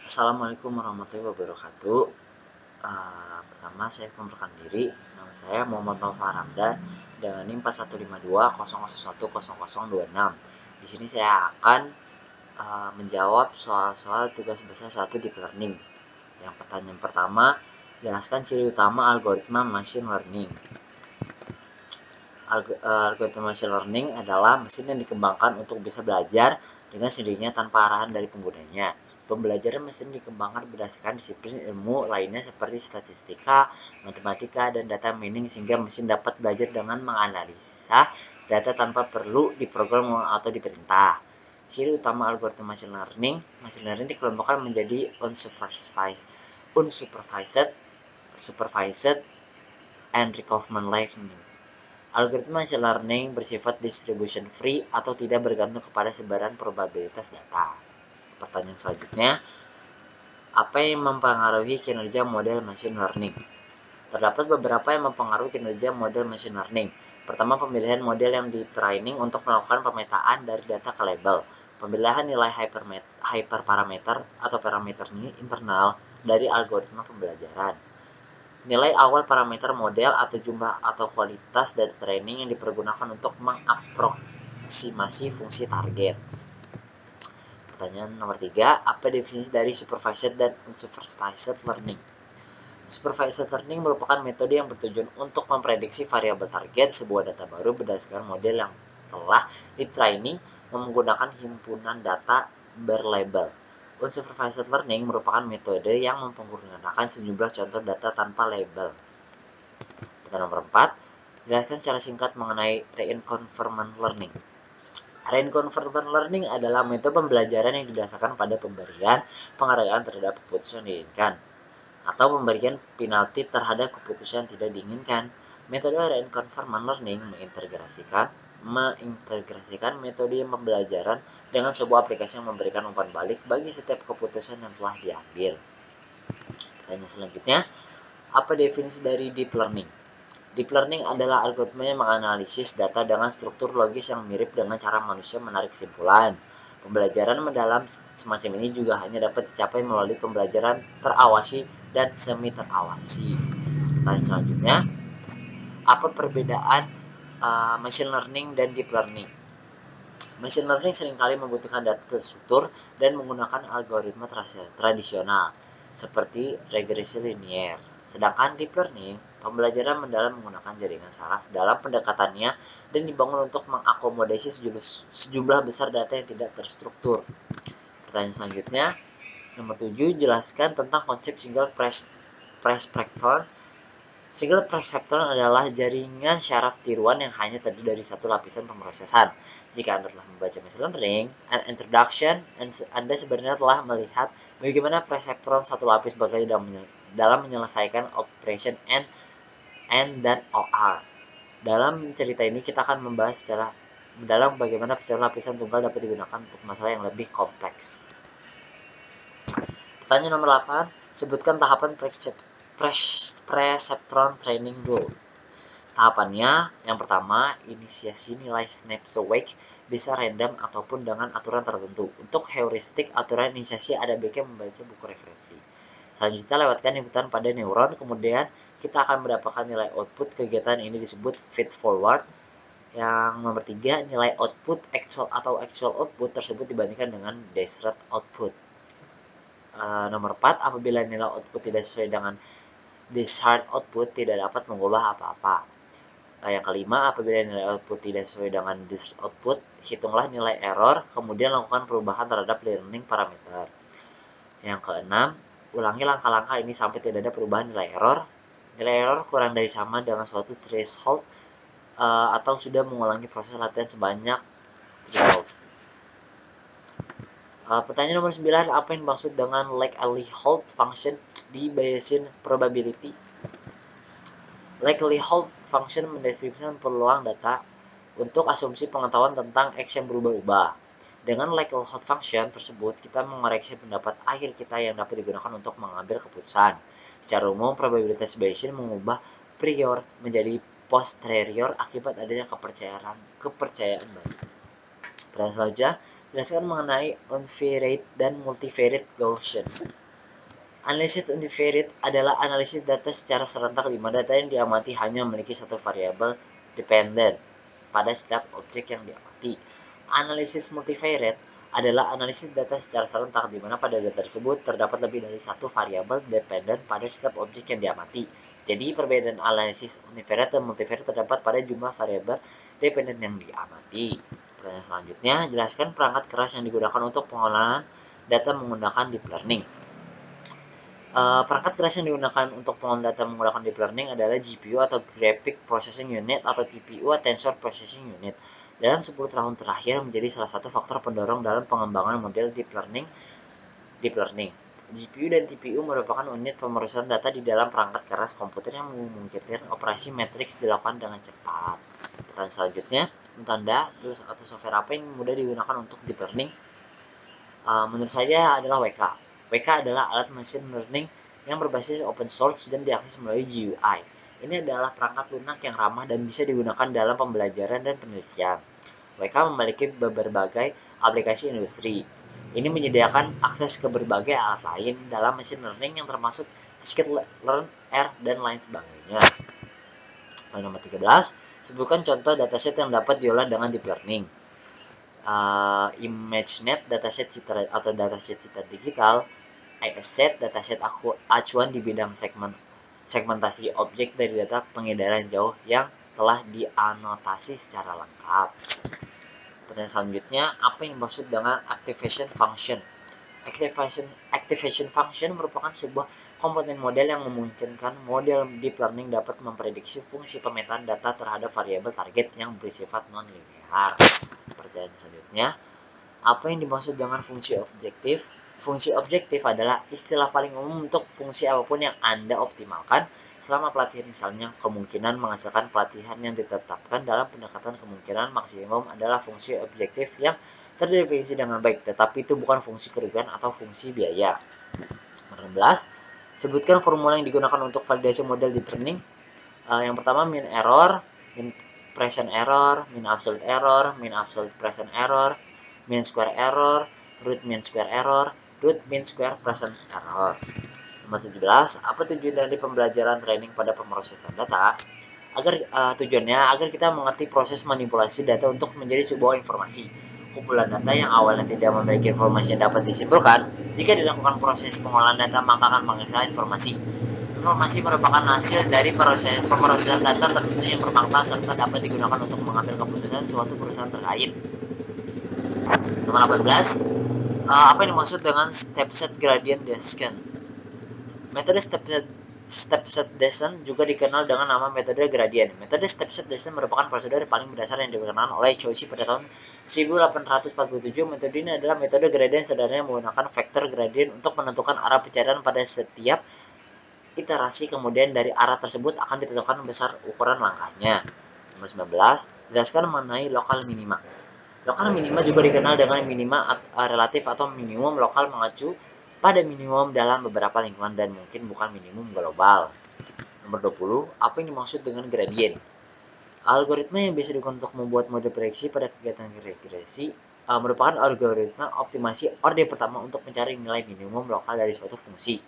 Assalamualaikum warahmatullahi wabarakatuh. Pertama saya memperkenalkan diri. Nama saya Muhammad Nova Ramdan dengan NIM 415200100026. Di sini saya akan menjawab soal-soal tugas besar 1 deep learning. Yang pertanyaan pertama, jelaskan ciri utama algoritma machine learning. Algoritma machine learning adalah mesin yang dikembangkan untuk bisa belajar dengan sendirinya tanpa arahan dari penggunanya. Pembelajaran mesin dikembangkan berdasarkan disiplin ilmu lainnya seperti statistika, matematika, dan data mining sehingga mesin dapat belajar dengan menganalisa data tanpa perlu diprogram atau diperintah. Ciri utama algoritma machine learning dikelompokkan menjadi unsupervised, supervised, and reinforcement learning. Algoritma machine learning bersifat distribution free atau tidak bergantung kepada sebaran probabilitas data. Pertanyaan selanjutnya, apa yang mempengaruhi kinerja model machine learning? Terdapat beberapa yang mempengaruhi kinerja model machine learning. Pertama, pemilihan model yang di-training untuk melakukan pemetaan dari data ke label. Pemilihan nilai hyperparameter atau parameter internal dari algoritma pembelajaran. Nilai awal parameter model atau jumlah atau kualitas data training yang dipergunakan untuk mengaproksimasi fungsi target. Pertanyaan nomor 3, apa definisi dari supervised dan unsupervised learning? Supervised learning merupakan metode yang bertujuan untuk memprediksi variabel target sebuah data baru berdasarkan model yang telah di-training menggunakan himpunan data berlabel. Unsupervised learning merupakan metode yang mempergunakan sejumlah contoh data tanpa label. Pertanyaan nomor 4, jelaskan secara singkat mengenai reinforcement learning. Reinforcement learning adalah metode pembelajaran yang didasarkan pada pemberian penghargaan terhadap keputusan yang diinginkan atau pemberian penalti terhadap keputusan yang tidak diinginkan. Metode reinforcement learning mengintegrasikan metode pembelajaran dengan sebuah aplikasi yang memberikan umpan balik bagi setiap keputusan yang telah diambil. Pertanyaan selanjutnya, apa definisi dari deep learning? Deep learning adalah algoritma yang menganalisis data dengan struktur logis yang mirip dengan cara manusia menarik kesimpulan. Pembelajaran mendalam semacam ini juga hanya dapat dicapai melalui pembelajaran terawasi dan semi terawasi. Pertanyaan selanjutnya, apa perbedaan machine learning dan deep learning? Machine learning seringkali membutuhkan data terstruktur dan menggunakan algoritma tradisional seperti regresi linier. Sedangkan deep learning, pembelajaran mendalam menggunakan jaringan saraf dalam pendekatannya dan dibangun untuk mengakomodasi sejumlah besar data yang tidak terstruktur. Pertanyaan selanjutnya, nomor 7, jelaskan tentang konsep single prescriptor. Single prescriptor adalah jaringan syaraf tiruan yang hanya terdiri dari satu lapisan pemrosesan. Jika Anda telah membaca machine learning and introduction, Anda sebenarnya telah melihat bagaimana prescriptor satu lapis bekerja dalam menyelesaikan operation N dan OR. Dalam cerita ini kita akan membahas secara mendalam bagaimana lapisan tunggal dapat digunakan untuk masalah yang lebih kompleks. Pertanyaan nomor 8, sebutkan tahapan perceptron training rule. Tahapannya, yang pertama, inisiasi nilai snaps awake bisa random ataupun dengan aturan tertentu. Untuk heuristik aturan inisiasi ada baiknya membaca buku referensi. Selanjutnya, lewatkan inputan pada neuron, kemudian kita akan mendapatkan nilai output. Kegiatan ini disebut feed forward. Yang nomor 3, nilai output actual output tersebut dibandingkan dengan desired output. Nomor 4, apabila nilai output tidak sesuai dengan desired output tidak dapat mengubah apa-apa. Yang kelima, apabila nilai output tidak sesuai dengan desired output, hitunglah nilai error, kemudian lakukan perubahan terhadap learning parameter. Yang keenam, ulangi langkah-langkah ini sampai tidak ada perubahan nilai error. Nilai error kurang dari sama dengan suatu threshold atau sudah mengulangi proses latihan sebanyak 3 rounds. Pertanyaan nomor 9, apa yang dimaksud dengan likelihood function di Bayesian probability? Likelihood function mendeskripsikan peluang data untuk asumsi pengetahuan tentang X yang berubah-ubah. Dengan likelihood function tersebut, kita mengoreksi pendapat akhir kita yang dapat digunakan untuk mengambil keputusan. Secara umum, probabilitas Bayesian mengubah prior menjadi posterior akibat adanya kepercayaan baru. Pertanyaan selanjutnya, Jelaskan mengenai univariate dan multivariate Gaussian. Analisis univariate adalah analisis data secara serentak di mana data yang diamati hanya memiliki satu variabel dependen pada setiap objek yang diamati. Analisis multivariate adalah analisis data secara serentak di mana pada data tersebut terdapat lebih dari satu variabel dependen pada setiap objek yang diamati. Jadi perbedaan analisis univariate dan multivariate terdapat pada jumlah variabel dependen yang diamati. Pertanyaan selanjutnya, jelaskan perangkat keras yang digunakan untuk pengolahan data menggunakan deep learning. Perangkat keras yang digunakan untuk pengolahan data menggunakan deep learning adalah GPU atau Graphic Processing Unit atau TPU atau Tensor Processing Unit. Dalam 10 tahun terakhir menjadi salah satu faktor pendorong dalam pengembangan model deep learning. GPU dan TPU merupakan unit pemrosesan data di dalam perangkat keras komputer yang memungkinkan operasi matriks dilakukan dengan cepat. Pertanyaan selanjutnya, menurut Anda, tools atau software apa yang mudah digunakan untuk deep learning? Menurut saya adalah WK. WK adalah alat machine learning yang berbasis open source dan diakses melalui GUI. Ini adalah perangkat lunak yang ramah dan bisa digunakan dalam pembelajaran dan penelitian. WK memiliki berbagai aplikasi industri. Ini menyediakan akses ke berbagai alat lain dalam machine learning yang termasuk scikit-learn, R, dan lain sebagainya. Nomor 13, sebutkan contoh dataset yang dapat diolah dengan deep learning. ImageNet dataset citra atau dataset citra digital, ISSet dataset acuan di bidang segmentasi objek dari data pengedaran jauh yang telah dianotasi secara lengkap. Pertanyaan selanjutnya, apa yang dimaksud dengan activation function? Activation function merupakan sebuah komponen model yang memungkinkan model deep learning dapat memprediksi fungsi pemetaan data terhadap variabel target yang bersifat non-linear. Pertanyaan selanjutnya, apa yang dimaksud dengan fungsi objektif? Fungsi objektif adalah istilah paling umum untuk fungsi apapun yang Anda optimalkan selama pelatihan. Misalnya, kemungkinan menghasilkan pelatihan yang ditetapkan dalam pendekatan kemungkinan maksimum adalah fungsi objektif yang terdefinisi dengan baik, tetapi itu bukan fungsi kerugian atau fungsi biaya. 16. Sebutkan formula yang digunakan untuk validasi model deep learning. Yang pertama, mean error, mean present error, mean absolute error, mean absolute present error, mean square error, root mean square error, root mean square present error. Nomor 17, apa tujuan dari pembelajaran training pada pemrosesan data? Tujuannya agar kita mengerti proses manipulasi data untuk menjadi sebuah informasi. Kumpulan data yang awalnya tidak memiliki informasi yang dapat disimpulkan, jika dilakukan proses pengolahan data maka akan menghasilkan informasi. Informasi merupakan hasil dari pemrosesan data tertentu yang bermakna serta dapat digunakan untuk mengambil keputusan suatu perusahaan terkait. Nomor 18, apa yang dimaksud dengan stepset gradient descent? Metode stepset descent juga dikenal dengan nama metode gradient. Metode stepset descent merupakan prosedur paling mendasar yang dikenal oleh Cauchy pada tahun 1847. Metode ini adalah metode gradient sederhana menggunakan vektor gradient untuk menentukan arah pencarian pada setiap iterasi, kemudian dari arah tersebut akan ditentukan besar ukuran langkahnya. Nomor 19, jelaskan mengenai lokal minima. Lokal minima juga dikenal dengan minima relatif atau minimum lokal mengacu pada minimum dalam beberapa lingkungan dan mungkin bukan minimum global. Nomor 20, apa yang dimaksud dengan gradient? Algoritma yang bisa digunakan untuk membuat model prediksi pada kegiatan regresi merupakan algoritma optimasi orde pertama untuk mencari nilai minimum lokal dari suatu fungsi.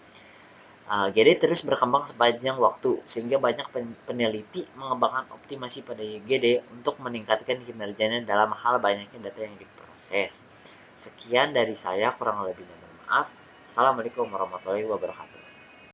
GD terus berkembang sepanjang waktu, sehingga banyak peneliti mengembangkan optimasi pada GD untuk meningkatkan kinerjanya dalam hal banyaknya data yang diproses. Sekian dari saya, kurang lebihnya mohon maaf. Assalamualaikum warahmatullahi wabarakatuh.